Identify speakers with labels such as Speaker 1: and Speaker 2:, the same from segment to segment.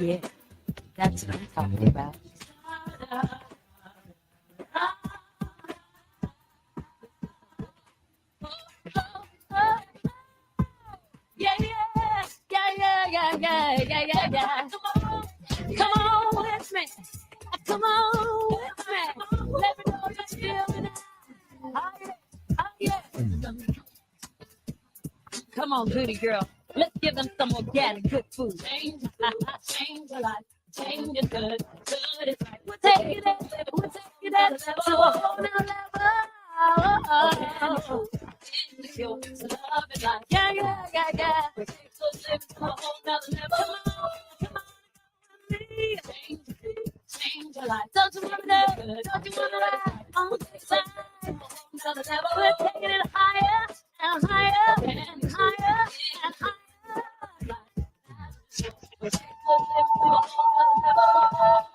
Speaker 1: Yeah, that's what I'm talking about. Yeah, yeah, yeah, yeah, yeah, yeah, yeah, yeah, yeah. Come on with me. Come on with me. Let me know you're feeling it. Oh, yeah. Oh, yeah. Come on, goody girl. Let's give them some organic good food. Change your life. Change is good. Good is right. We'll take it to a whole nother level. Love is like, yeah, yeah, yeah, yeah. We take those lives to a whole nother level. Come on, change your life. Don't you wanna know? Don't you wanna ride on the side? Another level, we're taking it higher and higher and higher and higher. We take those lives to a whole nother level.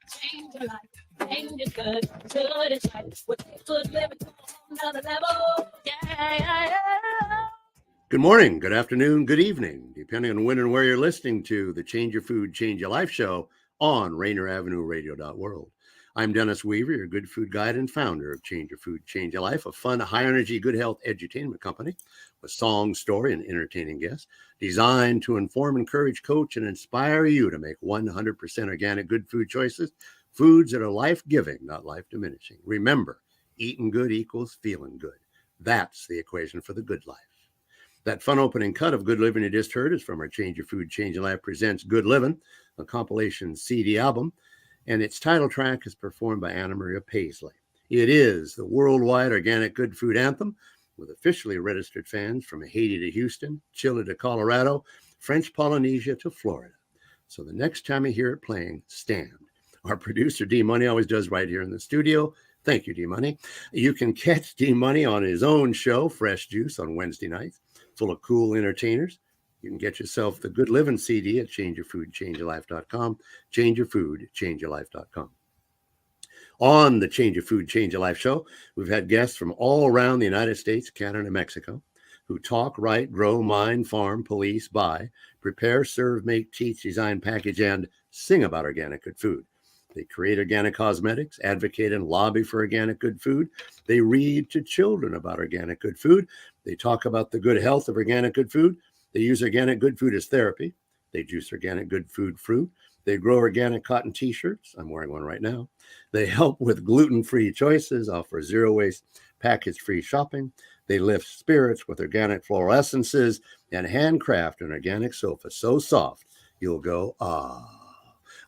Speaker 1: Change your life. Change is good. Good is right. We take good living to a whole nother level. Yeah, yeah, yeah. Good morning, good afternoon, good evening, depending on when and where you're listening to the Change Your Food, Change Your Life show on Rainier Avenue Radio.world. I'm Dennis Weaver, your good food guide and founder of Change Your Food, Change Your Life, a fun, high-energy, good health edutainment company with song, story, and entertaining guests designed to inform, encourage, coach, and inspire you to make 100% organic good food choices, foods that are life-giving, not life-diminishing. Remember, eating good equals feeling good. That's the equation for the good life. That fun opening cut of Good Living you just heard is from our Change Your Food, Change Your Life presents Good Living, a compilation CD album, and its title track is performed by Anna Maria Paisley. It is the worldwide organic good food anthem with officially registered fans from Haiti to Houston, Chile to Colorado, French Polynesia to Florida. So the next time you hear it playing, stand. Our producer, D Money, always does right here in the studio. Thank you, D Money. You can catch D Money on his own show, Fresh Juice, on Wednesday nights, full of cool entertainers. You can get yourself the Good Living CD at changeyourfoodchangeyourlife.com, changeyourfoodchangeyourlife.com. On the Change Your Food, Change Your Life show, we've had guests from all around the United States, Canada, and Mexico who talk, write, grow, mine, farm, police, buy, prepare, serve, make, teach, design, package, and sing about organic good food. They create organic cosmetics, advocate and lobby for organic good food. They read to children about organic good food. They talk about the good health of organic good food. They use organic good food as therapy. They juice organic good food fruit. They grow organic cotton t-shirts. I'm wearing one right now. They help with gluten-free choices, offer zero-waste, package-free shopping. They lift spirits with organic floral essences and handcraft an organic sofa so soft you'll go, ah.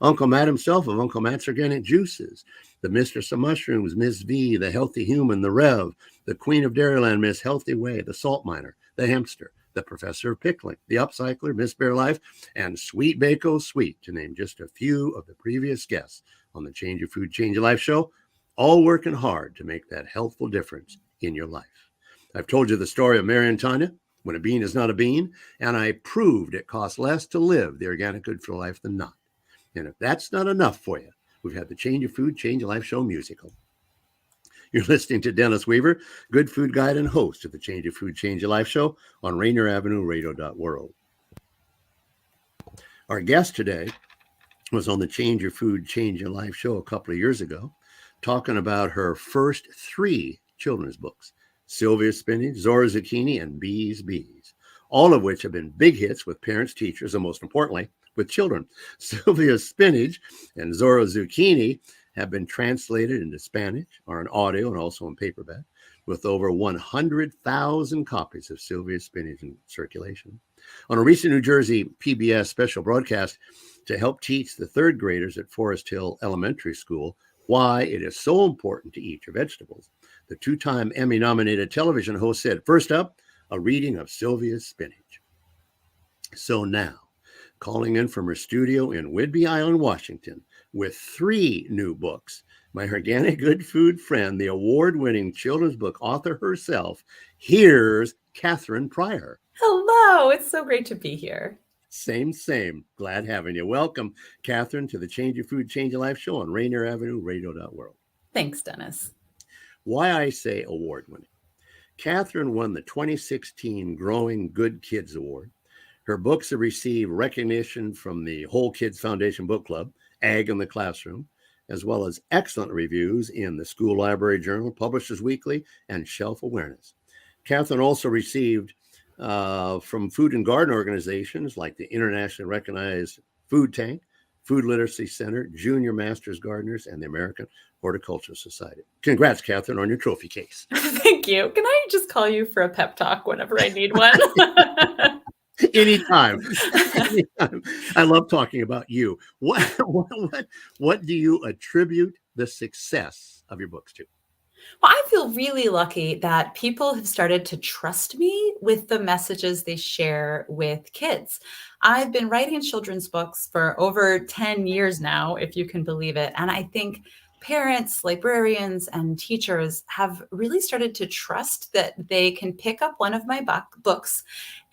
Speaker 1: Uncle Matt himself of Uncle Matt's Organic Juices, the Mistress of Mushrooms, Miss V, the Healthy Human, the Rev, the Queen of Dairyland, Miss Healthy Way, the Salt Miner, the Hamster, the Professor of Pickling, the Upcycler, Miss Bear Life, and Sweet Bako Sweet, to name just a few of the previous guests on the Change Your Food, Change Your Life show, all working hard to make that healthful difference in your life. I've told you the story of Mary and Tanya, when a bean is not a bean, and I proved it costs less to live the organic good for life than not. And if that's not enough for you, we've had the Change Your Food, Change Your Life show musical. You're listening to Dennis Weaver, good food guide and host of the Change Your Food, Change Your Life show on Rainier Avenue Radio.world. Our guest today was on the Change Your Food, Change Your Life show a couple of years ago, talking about her first 3 children's books, Sylvia's Spinach, Zora Zucchini, and Bees, all of which have been big hits with parents, teachers, and most importantly, with children. Sylvia's Spinach and Zora Zucchini have been translated into Spanish, are in audio and also in paperback, with over 100,000 copies of Sylvia's Spinach in circulation. On a recent New Jersey PBS special broadcast to help teach the 3rd graders at Forest Hill Elementary School why it is so important to eat your vegetables, the 2-time Emmy-nominated television host said, first up, a reading of Sylvia's Spinach. So now, calling in from her studio in Whidbey Island, Washington, with 3 new books, my organic good food friend, the award-winning children's book author herself, here's Katherine Pryor.
Speaker 2: Hello, it's so great to be here.
Speaker 1: Same. Glad having you. Welcome, Katherine, to the Change Your Food, Change Your Life show on Rainier Avenue Radio.world.
Speaker 2: Thanks, Dennis.
Speaker 1: Why I say award-winning. Katherine won the 2016 Growing Good Kids Award. Her books have received recognition from the Whole Kids Foundation Book Club, Ag in the Classroom, as well as excellent reviews in the School Library Journal, Publishers Weekly, and Shelf Awareness. Katherine also received from food and garden organizations like the internationally recognized Food Tank, Food Literacy Center, Junior Masters Gardeners, and the American Horticultural Society. Congrats, Katherine, on your trophy case.
Speaker 2: Thank you. Can I just call you for a pep talk whenever I need one?
Speaker 1: Anytime. Anytime. I love talking about you. What do you attribute the success of your books to?
Speaker 2: Well, I feel really lucky that people have started to trust me with the messages they share with kids. I've been writing children's books for over 10 years now, if you can believe it. And I think parents, librarians, and teachers have really started to trust that they can pick up one of my books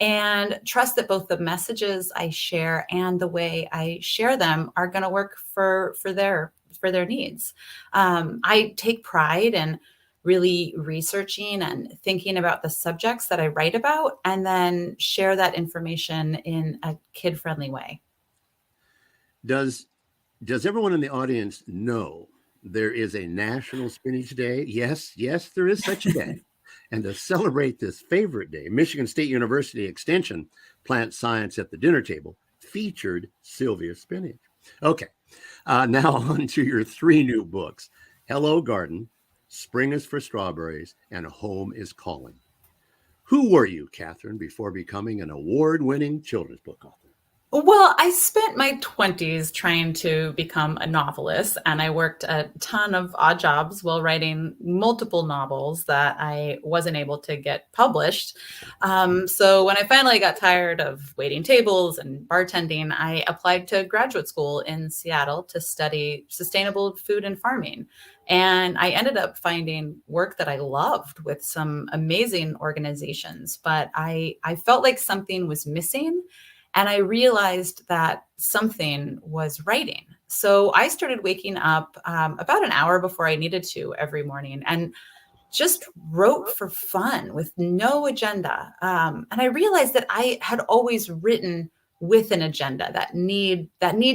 Speaker 2: and trust that both the messages I share and the way I share them are going to work for their needs. I take pride in really researching and thinking about the subjects that I write about, and then share that information in a kid-friendly way.
Speaker 1: Does everyone in the audience know there is a National Spinach Day? Yes, there is such a day. And to celebrate this favorite day, Michigan State University Extension Plant Science at the Dinner Table featured Sylvia spinach. Okay, now on to your 3 new books, Hello Garden, Spring is for Strawberries, and Home is Calling. Who were you, Katherine, before becoming an award-winning children's book author?
Speaker 2: Well, I spent my 20s trying to become a novelist, and I worked a ton of odd jobs while writing multiple novels that I wasn't able to get published. So when I finally got tired of waiting tables and bartending, I applied to graduate school in Seattle to study sustainable food and farming. And I ended up finding work that I loved with some amazing organizations, but I felt like something was missing. And I realized that something was writing. So I started waking up about an hour before I needed to every morning and just wrote for fun with no agenda. And I realized that I had always written with an agenda, that need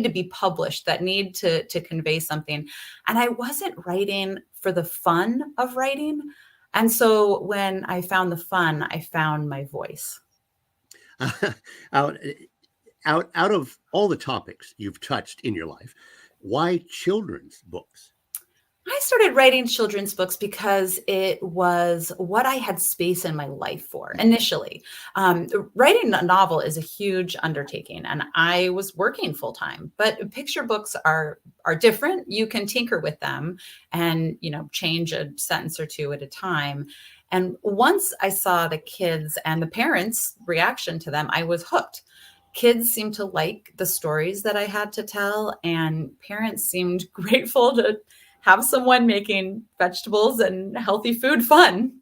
Speaker 2: to be published, that need to convey something. And I wasn't writing for the fun of writing. And so when I found the fun, I found my voice.
Speaker 1: Out of all the topics you've touched in your life, why children's books?
Speaker 2: I started writing children's books because it was what I had space in my life for initially. Writing a novel is a huge undertaking, and I was working full time. But picture books are different. You can tinker with them and change a sentence or two at a time. And once I saw the kids and the parents' reaction to them, I was hooked. Kids seemed to like the stories that I had to tell, and parents seemed grateful to have someone making vegetables and healthy food fun.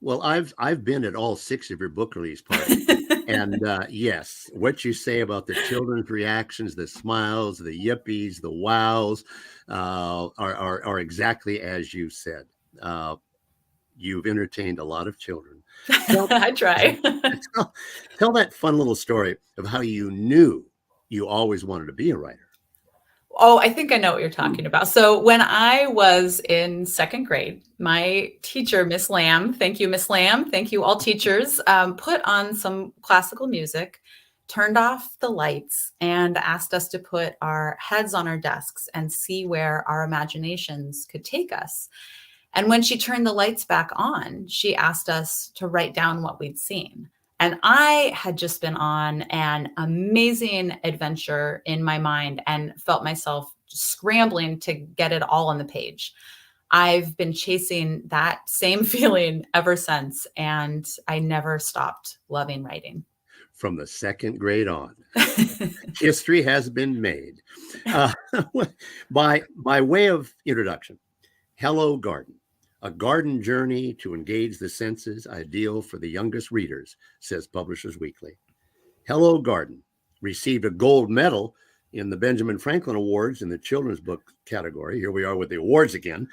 Speaker 1: Well, I've been at all 6 of your book release parties, and yes, what you say about the children's reactions, the smiles, the yippies, the wows, are exactly as you said. You've entertained a lot of children.
Speaker 2: I try.
Speaker 1: Tell that fun little story of how you knew you always wanted to be a writer.
Speaker 2: Oh, I think I know what you're talking about. So when I was in 2nd grade, my teacher, Miss Lamb, thank you, Miss Lamb, thank you, all teachers, put on some classical music, turned off the lights, and asked us to put our heads on our desks and see where our imaginations could take us. And when she turned the lights back on, she asked us to write down what we'd seen. And I had just been on an amazing adventure in my mind and felt myself scrambling to get it all on the page. I've been chasing that same feeling ever since, and I never stopped loving writing.
Speaker 1: From the 2nd grade on, history has been made. By way of introduction, Hello Garden. A garden journey to engage the senses, ideal for the youngest readers, says Publishers Weekly. Hello Garden received a gold medal in the Benjamin Franklin Awards in the children's book category. Here we are with the awards again.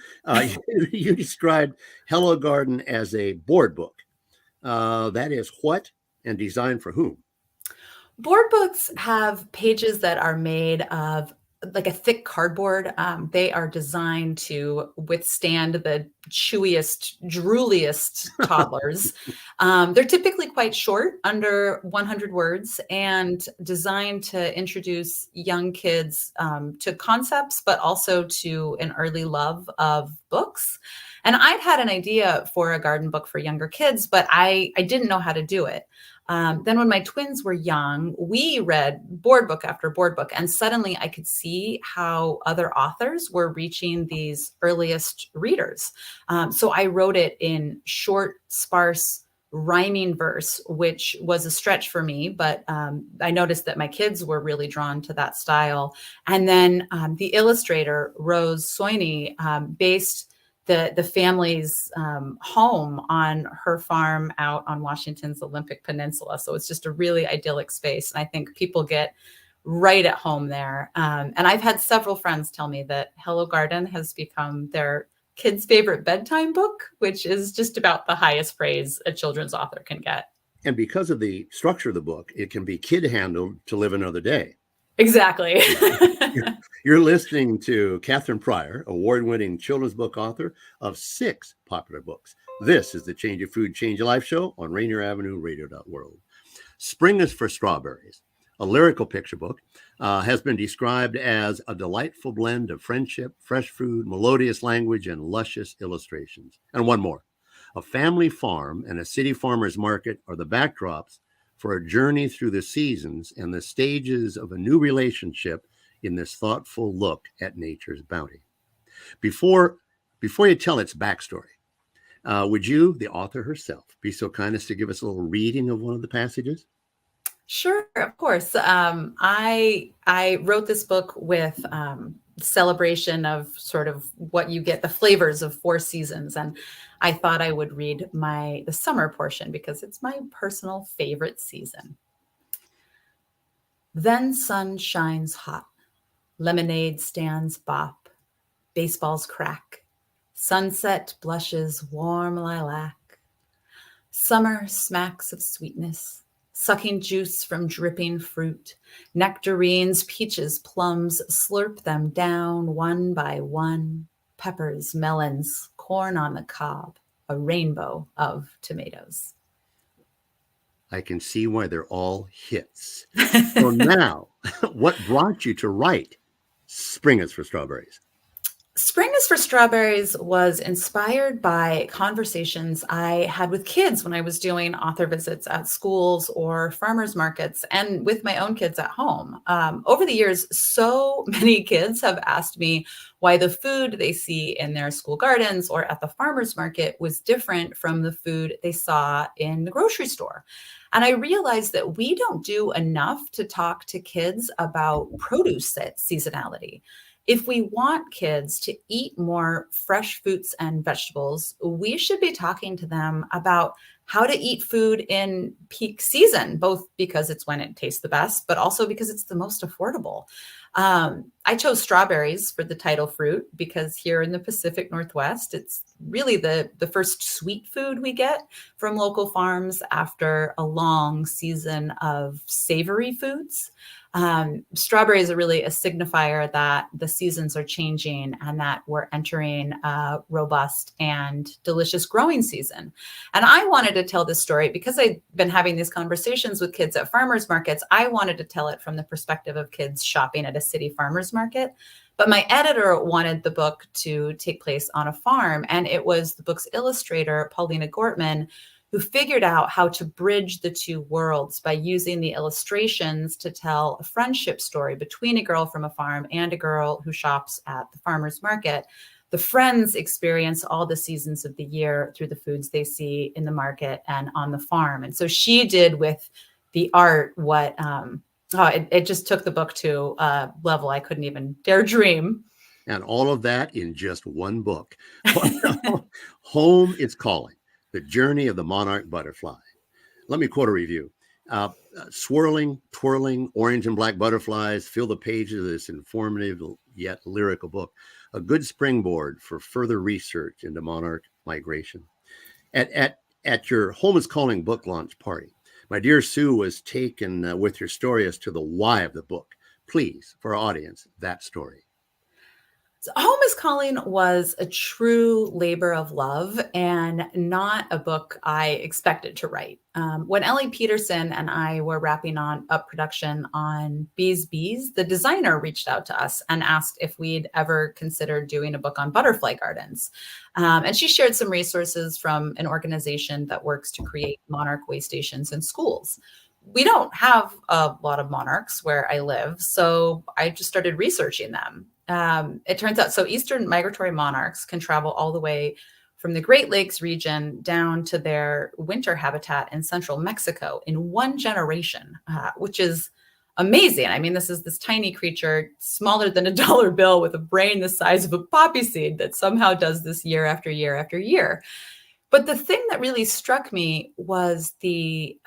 Speaker 1: You described Hello Garden as a board book. That is what and designed for whom?
Speaker 2: Board books have pages that are made of like a thick cardboard. They are designed to withstand the chewiest, drooliest toddlers. They're typically quite short, under 100 words, and designed to introduce young kids to concepts, but also to an early love of books. And I'd had an idea for a garden book for younger kids, but I didn't know how to do it. Then when my twins were young, we read board book after board book, and suddenly I could see how other authors were reaching these earliest readers. So I wrote it in short, sparse, rhyming verse, which was a stretch for me, but I noticed that my kids were really drawn to that style. And then the illustrator, Rose Soini, based the family's home on her farm out on Washington's Olympic Peninsula. So it's just a really idyllic space. And I think people get right at home there. And I've had several friends tell me that Hello Garden has become their kids' favorite bedtime book, which is just about the highest praise a children's author can get.
Speaker 1: And because of the structure of the book, it can be kid handled to live another day.
Speaker 2: Exactly.
Speaker 1: You're listening to Katherine Pryor, award-winning children's book author of 6 popular books. This is the Change Your Food, Change Your Life show on Rainier Avenue Radio.world. Spring is for Strawberries, a lyrical picture book, has been described as a delightful blend of friendship, fresh food, melodious language, and luscious illustrations. And one more. A family farm and a city farmer's market are the backdrops for a journey through the seasons and the stages of a new relationship in this thoughtful look at nature's bounty. Before you tell its backstory, would you, the author herself, be so kind as to give us a little reading of one of the passages?
Speaker 2: Sure, of course. I wrote this book with celebration of sort of what you get, the flavors of 4 seasons. And I thought I would read the summer portion because it's my personal favorite season. Then sun shines hot, lemonade stands bop, baseballs crack, sunset blushes warm lilac. Summer smacks of sweetness, sucking juice from dripping fruit, nectarines, peaches, plums, slurp them down one by one, peppers, melons, corn on the cob, a rainbow of tomatoes.
Speaker 1: I can see why they're all hits. So now, what brought you to write Spring is for Strawberries?
Speaker 2: Spring is for Strawberries was inspired by conversations I had with kids when I was doing author visits at schools or farmers markets and with my own kids at home. Over the years, so many kids have asked me why the food they see in their school gardens or at the farmers market was different from the food they saw in the grocery store. And I realized that we don't do enough to talk to kids about produce seasonality. If we want kids to eat more fresh fruits and vegetables, we should be talking to them about how to eat food in peak season, both because it's when it tastes the best, but also because it's the most affordable. I chose strawberries for the title fruit because here in the Pacific Northwest, it's really the first sweet food we get from local farms after a long season of savory foods. Strawberries are really a signifier that the seasons are changing and that we're entering a robust and delicious growing season. And I wanted to tell this story because I've been having these conversations with kids at farmers markets. I wanted to tell it from the perspective of kids shopping at a city farmers market. But my editor wanted the book to take place on a farm. And it was the book's illustrator, Paulina Gortman, who figured out how to bridge the two worlds by using the illustrations to tell a friendship story between a girl from a farm and a girl who shops at the farmer's market. The friends experience all the seasons of the year through the foods they see in the market and on the farm. And so she did with the art what it just took the book to a level I couldn't even dare dream.
Speaker 1: And all of that in just one book. Home is Calling. The Journey of the Monarch Butterfly. Let me quote a review. Swirling, twirling, orange and black butterflies fill the pages of this informative yet lyrical book, a good springboard for further research into monarch migration. At your Home is Calling book launch party, my dear Sue was taken with your story as to the why of the book. Please, for our audience, that story.
Speaker 2: So Home is Calling was a true labor of love and not a book I expected to write. When Ellie Peterson and I were wrapping up production on Bees, the designer reached out to us and asked if we'd ever considered doing a book on butterfly gardens. And she shared some resources from an organization that works to create monarch way stations in schools. We don't have a lot of monarchs where I live, so I just started researching them. It turns out, so Eastern migratory monarchs can travel all the way from the Great Lakes region down to their winter habitat in central Mexico in one generation, which is amazing. I mean, this is this tiny creature, smaller than a dollar bill with a brain the size of a poppy seed that somehow does this year after year after year. But the thing that really struck me was the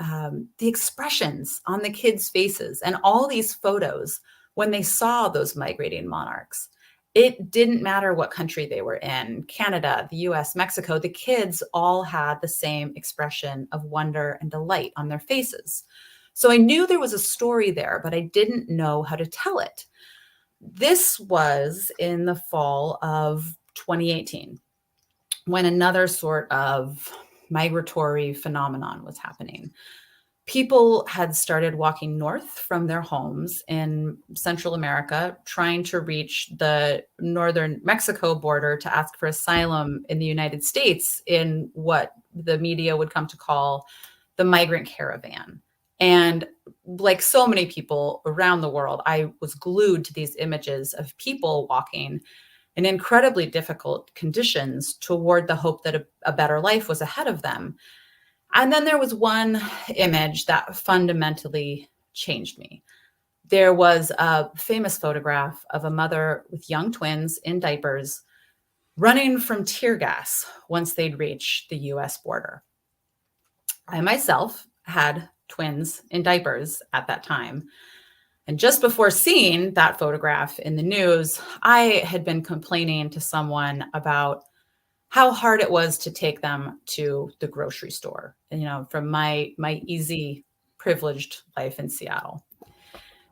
Speaker 2: expressions on the kids' faces and all these photos when they saw those migrating monarchs. It didn't matter what country they were in, Canada, the US, Mexico, the kids all had the same expression of wonder and delight on their faces. So I knew there was a story there, but I didn't know how to tell it. This was in the fall of 2018, when another sort of migratory phenomenon was happening. People had started walking north from their homes in Central America, trying to reach the northern Mexico border to ask for asylum in the United States in what the media would come to call the migrant caravan. And like so many people around the world, I was glued to these images of people walking in incredibly difficult conditions toward the hope that a better life was ahead of them. And then there was one image that fundamentally changed me. There was a famous photograph of a mother with young twins in diapers running from tear gas once they'd reached the US border. I myself had twins in diapers at that time. And just before seeing that photograph in the news, I had been complaining to someone about how hard it was to take them to the grocery store, from my easy, privileged life in Seattle.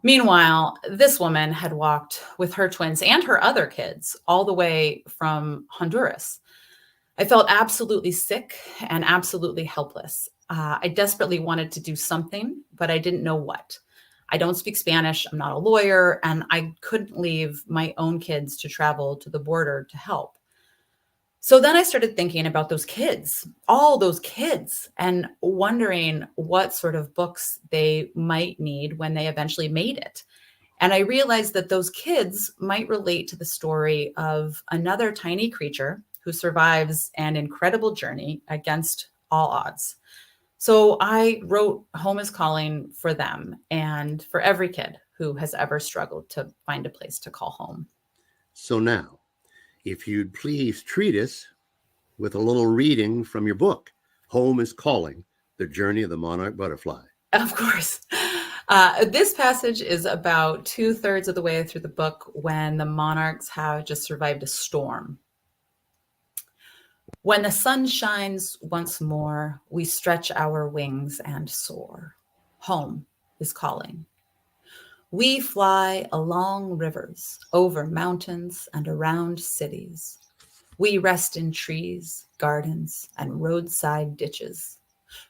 Speaker 2: Meanwhile, this woman had walked with her twins and her other kids all the way from Honduras. I felt absolutely sick and absolutely helpless. I desperately wanted to do something, but I didn't know what. I don't speak Spanish, I'm not a lawyer, and I couldn't leave my own kids to travel to the border to help. So then I started thinking about those kids, all those kids, and wondering what sort of books they might need when they eventually made it. And I realized that those kids might relate to the story of another tiny creature who survives an incredible journey against all odds. So I wrote Home is Calling for them and for every kid who has ever struggled to find a place to call home.
Speaker 1: So now, if you'd please treat us with a little reading from your book, Home is Calling, The Journey of the Monarch Butterfly.
Speaker 2: Of course. This passage is about 2/3 of the way through the book when the monarchs have just survived a storm. When the sun shines once more, we stretch our wings and soar. Home is calling. We fly along rivers, over mountains, and around cities. We rest in trees, gardens, and roadside ditches.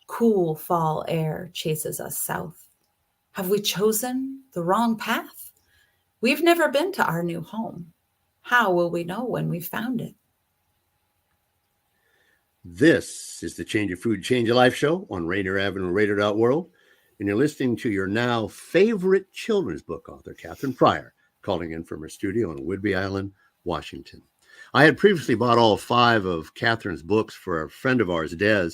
Speaker 2: Cool fall air chases us south. Have we chosen the wrong path? We've never been to our new home. How will we know when we've found it?
Speaker 1: This is the Change Your Food, Change Your Life show on Rainier Avenue Radio World. And you're listening to your now favorite children's book author, Katherine Pryor, calling in from her studio on Whidbey Island, Washington. I had previously bought all 5 of Katherine's books for a friend of ours, Des,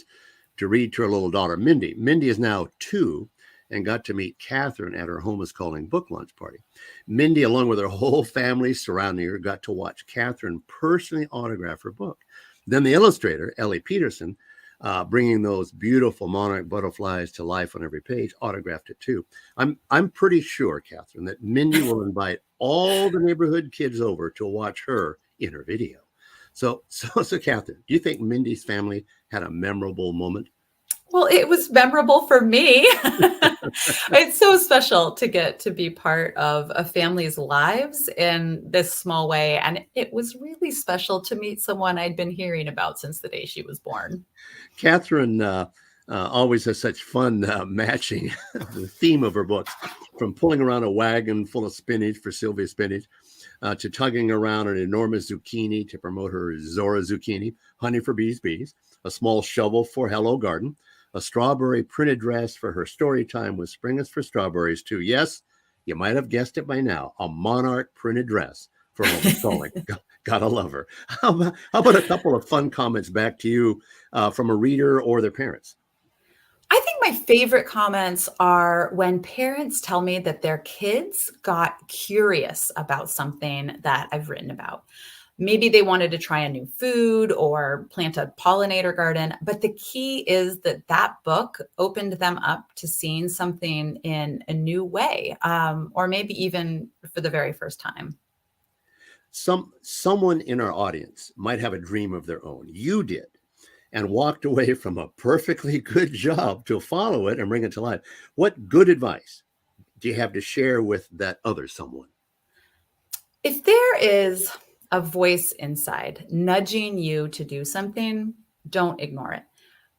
Speaker 1: to read to her little daughter, Mindy. Mindy is now 2 and got to meet Katherine at her Home is Calling book launch party. Mindy, along with her whole family surrounding her, got to watch Katherine personally autograph her book. Then the illustrator, Ellie Peterson, bringing those beautiful monarch butterflies to life on every page, autographed it too. I'm pretty sure, Catherine, that Mindy will invite all the neighborhood kids over to watch her in her video. So, Catherine, do you think Mindy's family had a memorable moment?
Speaker 2: Well, it was memorable for me. It's so special to get to be part of a family's lives in this small way. And it was really special to meet someone I'd been hearing about since the day she was born.
Speaker 1: Catherine always has such fun matching the theme of her books, from pulling around a wagon full of spinach for Sylvia spinach, to tugging around an enormous zucchini to promote her Zora zucchini, honey for bees, a small shovel for Hello Garden, a strawberry printed dress for her story time with Spring is for Strawberries too. Yes, you might have guessed it by now, a Monarch printed dress for homeschooling. Gotta love her. How about a couple of fun comments back to you from a reader or their parents?
Speaker 2: I think my favorite comments are when parents tell me that their kids got curious about something that I've written about. Maybe they wanted to try a new food or plant a pollinator garden, but the key is that that book opened them up to seeing something in a new way, or maybe even for the very first time.
Speaker 1: Someone in our audience might have a dream of their own. You did, and walked away from a perfectly good job to follow it and bring it to life. What good advice do you have to share with that other someone?
Speaker 2: If there is a voice inside nudging you to do something, don't ignore it.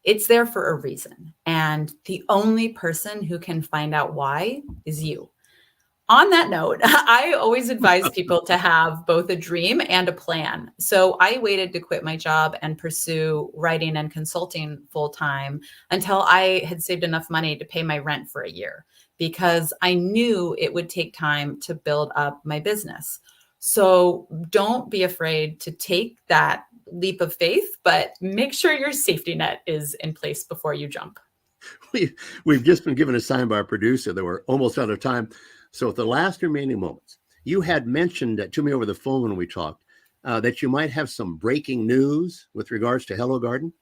Speaker 2: It's there for a reason. And the only person who can find out why is you. On that note, I always advise people to have both a dream and a plan. So I waited to quit my job and pursue writing and consulting full time until I had saved enough money to pay my rent for a year, because I knew it would take time to build up my business. So don't be afraid to take that leap of faith, but make sure your safety net is in place before you jump.
Speaker 1: We've just been given a sign by our producer that we're almost out of time. So at the last remaining moments, you had mentioned to me over the phone when we talked that you might have some breaking news with regards to Hello Garden.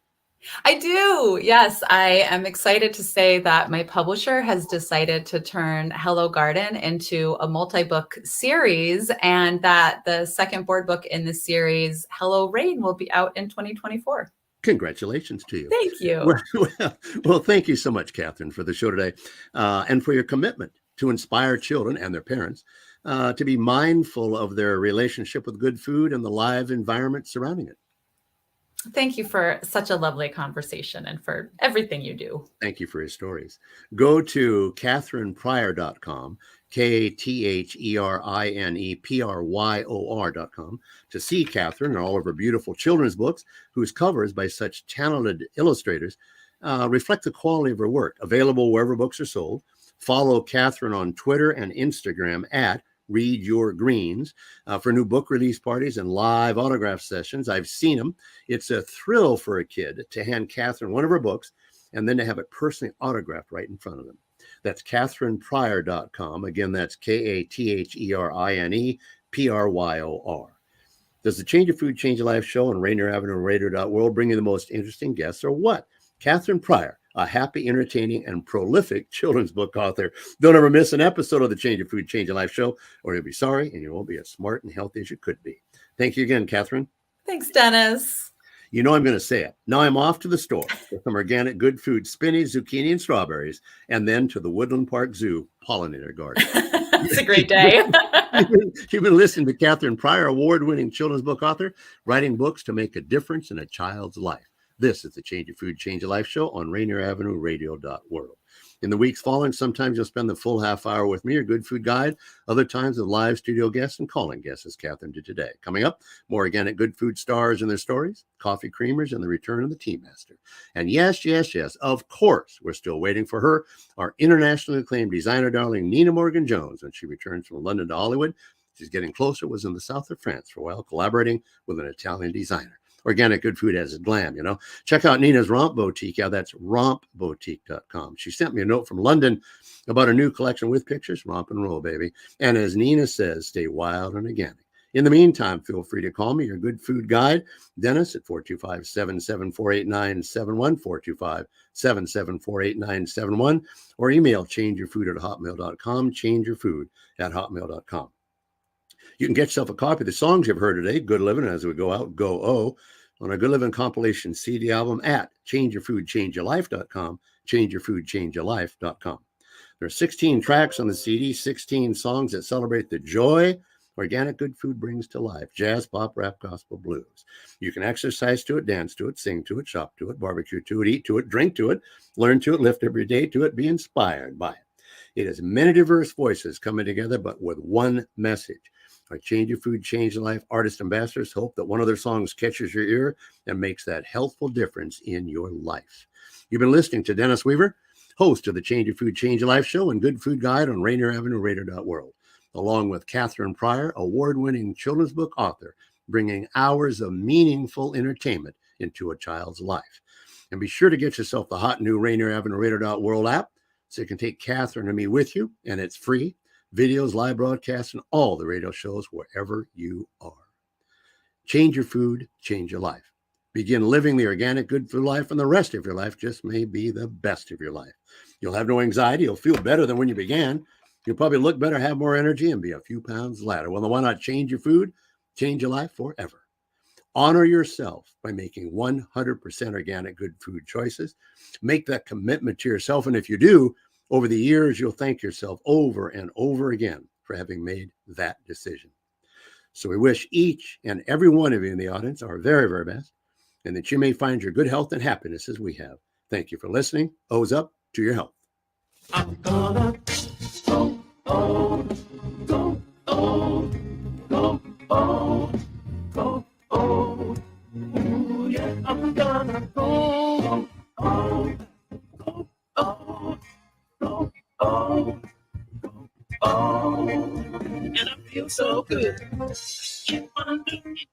Speaker 2: I do. Yes, I am excited to say that my publisher has decided to turn Hello Garden into a multi-book series, and that the second board book in the series, Hello Rain, will be out in 2024.
Speaker 1: Congratulations to you.
Speaker 2: Thank you.
Speaker 1: Well, thank you so much, Catherine, for the show today, and for your commitment to inspire children and their parents to be mindful of their relationship with good food and the live environment surrounding it.
Speaker 2: Thank you for such a lovely conversation and for everything you do.
Speaker 1: Thank you for your stories. Go to KatherinePryor.com, KatherinePryor.com, to see Catherine and all of her beautiful children's books, whose covers by such talented illustrators reflect the quality of her work. Available wherever books are sold. Follow Catherine on Twitter and Instagram at Read Your Greens for new book release parties and live autograph sessions. I've seen them. It's a thrill for a kid to hand Catherine one of her books and then to have it personally autographed right in front of them. That's KatherinePryor.com. Again, that's KatherinePryor. Does the Change of Food, Change of Life show on Rainier Avenue Radio.world bring you the most interesting guests, or what? Catherine Pryor, a happy, entertaining, and prolific children's book author. Don't ever miss an episode of the Change of Food, Change of Life show, or you'll be sorry and you won't be as smart and healthy as you could be. Thank you again, Catherine.
Speaker 2: Thanks, Dennis.
Speaker 1: You know I'm going to say it. Now I'm off to the store for some organic good food, spinach, zucchini, and strawberries, and then to the Woodland Park Zoo pollinator garden.
Speaker 2: It's a great day.
Speaker 1: You've been listening to Catherine Pryor, award-winning children's book author, writing books to make a difference in a child's life. This is the Change of Food, Change of Life show on Rainier Avenue Radio.world. In the weeks following, sometimes you'll spend the full half hour with me, your good food guide. Other times with live studio guests and calling guests, as Catherine did today. Coming up, more organic good food stars and their stories, coffee creamers, and the return of the Tea Master. And yes, of course, we're still waiting for her, our internationally acclaimed designer darling, Nina Morgan-Jones, when she returns from London to Hollywood. She's getting closer, was in the south of France for a while, collaborating with an Italian designer. Organic good food has a glam, you know. Check out Nina's Romp Boutique. Yeah, that's rompboutique.com. She sent me a note from London about a new collection with pictures. Romp and roll, baby. And as Nina says, stay wild and organic. In the meantime, feel free to call me, your good food guide, Dennis, at 425-774-8971, 425-774-8971, or email changeyourfood@hotmail.com, changeyourfood@hotmail.com. You can get yourself a copy of the songs you've heard today, Good Living, as we go out, go oh, on our Good Living compilation CD album at changeyourfoodchangeyourlife.com, changeyourfoodchangeyourlife.com. There are 16 tracks on the CD, 16 songs that celebrate the joy organic good food brings to life: jazz, pop, rap, gospel, blues. You can exercise to it, dance to it, sing to it, shop to it, barbecue to it, eat to it, drink to it, learn to it, lift every day to it, be inspired by it. It is many diverse voices coming together, but with one message. Our Change Your Food, Change Your Life artist ambassadors hope that one of their songs catches your ear and makes that healthful difference in your life. You've been listening to Dennis Weaver, host of the Change Your Food, Change Your Life show and Good Food Guide on Rainier Avenue Radio.world, along with Katherine Pryor, award-winning children's book author, bringing hours of meaningful entertainment into a child's life. And be sure to get yourself the hot new Rainier Avenue Radio.world app so you can take Katherine and me with you, and it's free. Videos, live broadcasts, and all the radio shows wherever you are. Change your food, change your life. Begin living the organic good food life, and the rest of your life just may be the best of your life. You'll have no anxiety. You'll feel better than when you began. You'll probably look better, have more energy, and be a few pounds lighter. Well, then why not change your food, change your life forever? Honor yourself by making 100% organic good food choices. Make that commitment to yourself, and if you do, over the years, you'll thank yourself over and over again for having made that decision. So we wish each and every one of you in the audience our very, very best, and that you may find your good health and happiness as we have. Thank you for listening. O's up to your health.
Speaker 3: I'm gonna go, oh, go, oh, go, oh, go, oh, ooh, yeah, I'm gonna go, oh, go, oh. Oh, oh, oh, and I feel so good. Keep on doing it.